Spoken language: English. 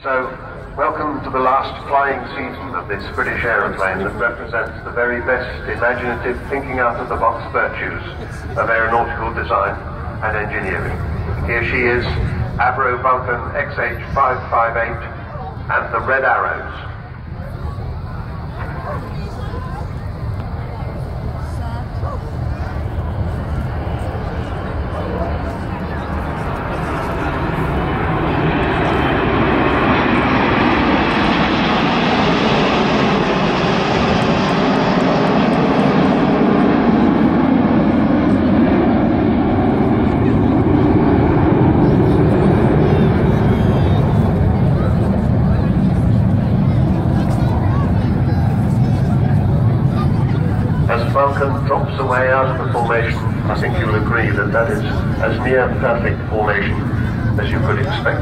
So, welcome to the last flying season of this British aeroplane that represents the very best imaginative thinking out of the box virtues of aeronautical design and engineering. Here she is, Avro Vulcan XH558 and the Red Arrows. As Vulcan drops away out of the formation, I think you'll agree that that is as near perfect formation as you could expect.